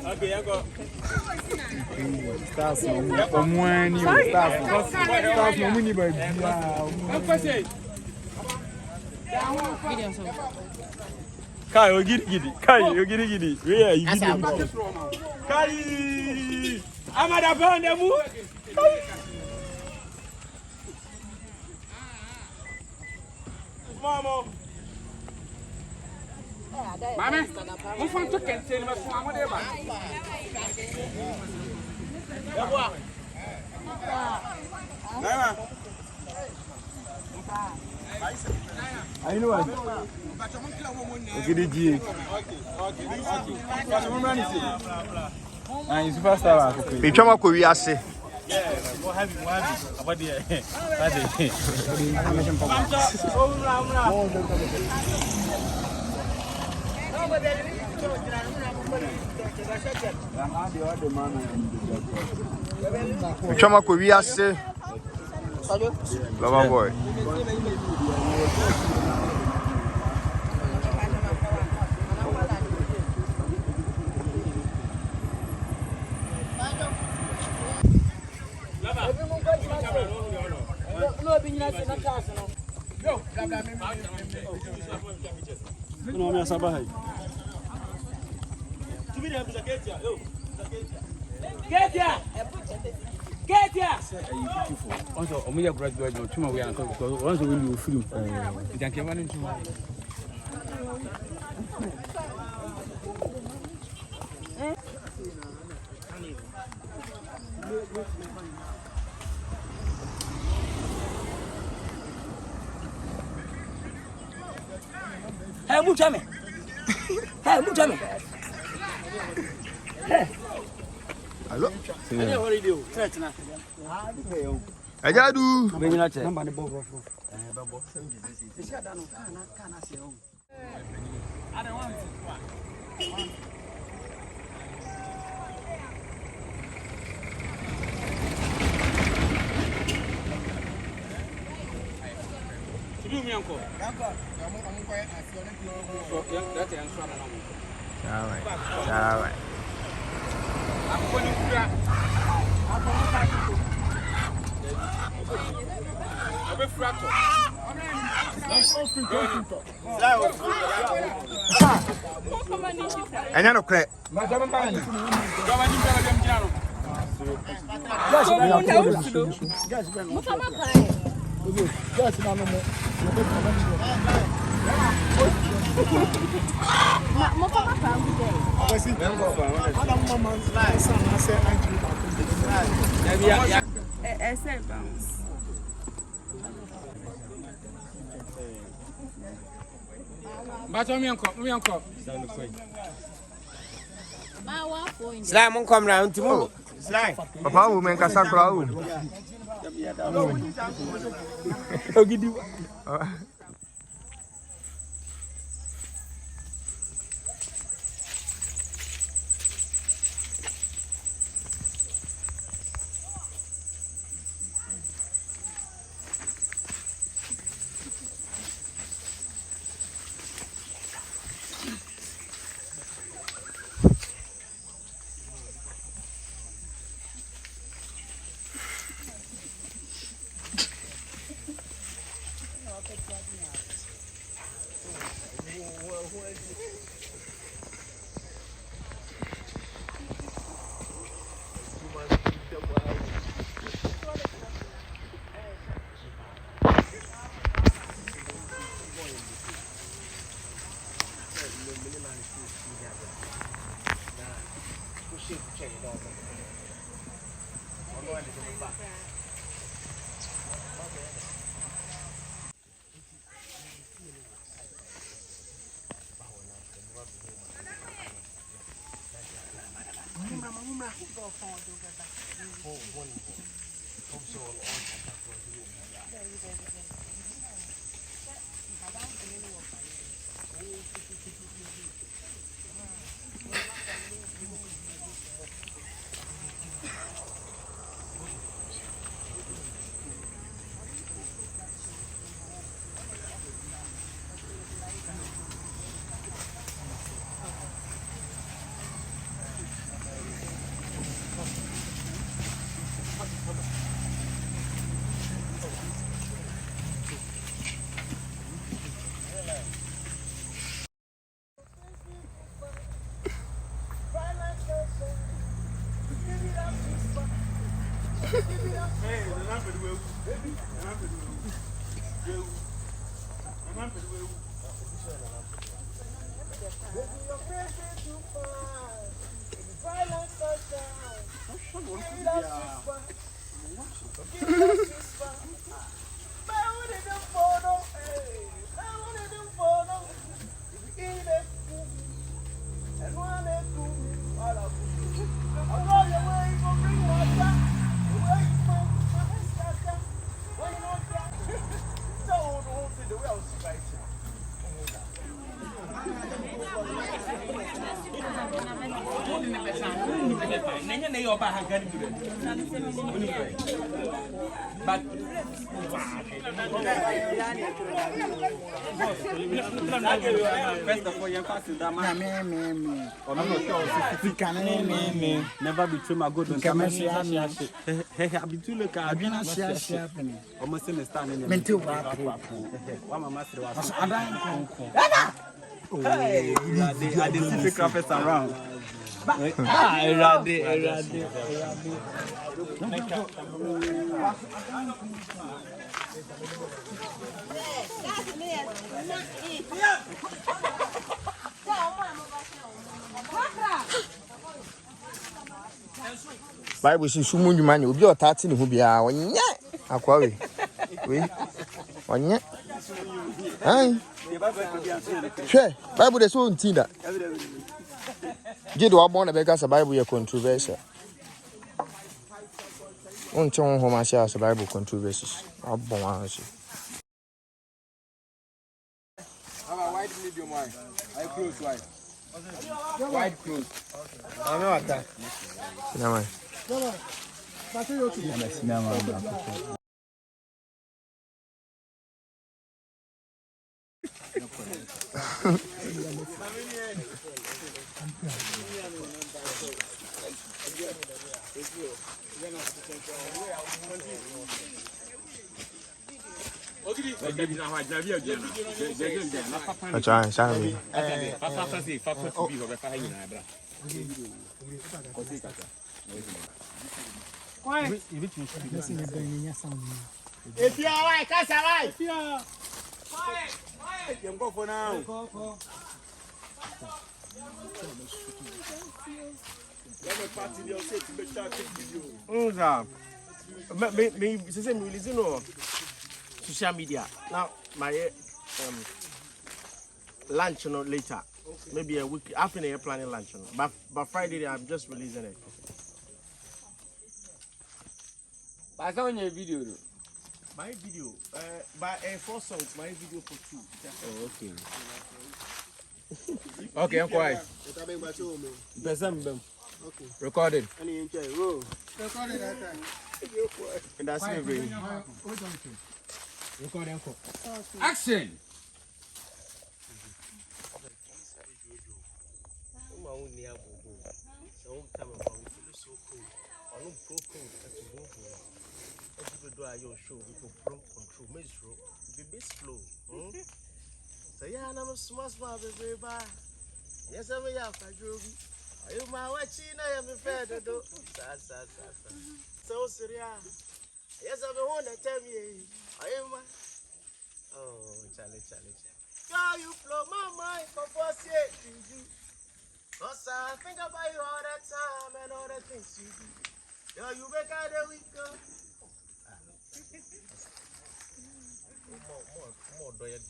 Okay, I go. Stars no money. Stars no money, but Kai, you giddy. Kai, you giddy. Where are you giddy? Kai, I'm at a band. Mama. Mama, who want to contain my son? Whatever. I know what. Okay, the G. And superstar. We come up with we are say. What have you? About the We come up with we are say. Lover boy. No, me sabai. Get here! Also, we are graduating. Tomorrow we are going to once we will free. Thank you very much. Hey, Muchame. Hey. Hello. What do you do? Church now. Ajadu. Bring it out. Number the bob. I don't want to do me, uncle. I'm quite that's answer. All right. I'm going to And you know, crack. Slime come round to move. Slime. Papa will make a sacral. Never betray my good and come hey, I'll be too late. I've been almost in the stand. Mental one master was hey, I didn't see crappers around. Bible says, "Sumu you man, you be attacking who be a one yet." Aquari. We one yet. Hey, sure. Bible is so indeed that. Did what born a because a Bible your controversy. One tone home I share Bible controversies. I'll born. White medium white. I close white. White close. I know what that. No, I'm trying, sorry. If you are right, that's all right. You go for now. Social media. Now, my lunch later. Maybe a week after the planning lunch. But Friday, I'm just releasing it. I saw your video. My video, by 4 songs, my video for 2. Oh, okay. Okay, I'm quiet. Okay. Recorded. Recorded that time. And that's me. Recording. Action. Your show we go from control measure the base flow so yeah I'm a small baby bye yes I'm a Kwadwo are you my watching I am a fair do so serious yes I'm a one that tell me are you my oh Charlie girl you blow my mind for boss you cause I think about you all the time and all the things you do yo you make out the week more do it.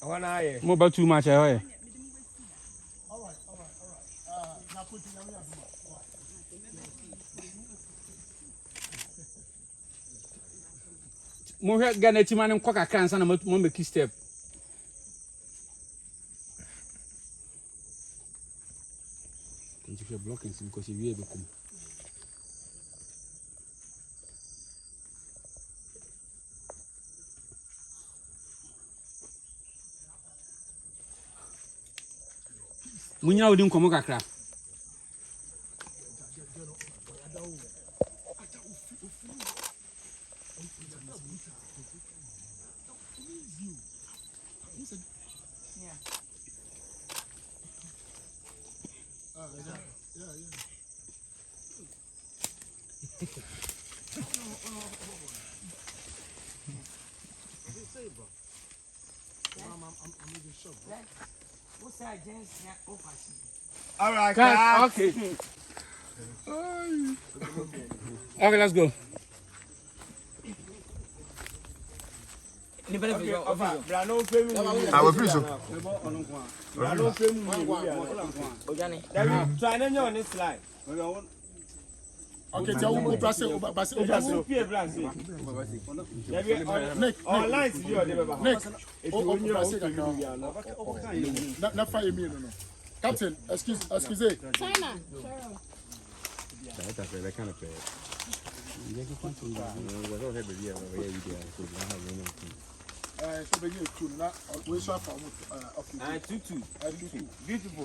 I want to hear. More about too much. All right. Now put it down. More Ghana Timan and Quaka Cancer and Mummy step. Thank you for blocking some because you will come. Munya wouldn't come a crack. All right, guys. Okay. Okay, let's go. I will feel so. Try and on this slide. Okay, tell me pass it. All lines you are Nick. Not fire me, no. Captain, excuse. China. So be you too na we so for okay. and tutu. Beautiful.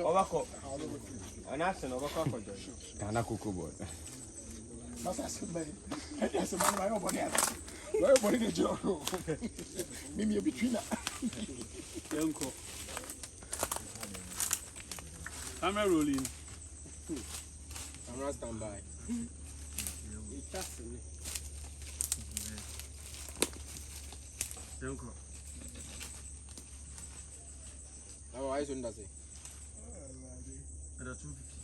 Overcop. And action overcop for Joy. Ghana Cocoa Boy. That's a man. That's a man my own body. My own body the job. Mimi between that. Uncle. Camera rolling. Camera stand by. Uncle. How are you doing that? Ada 250.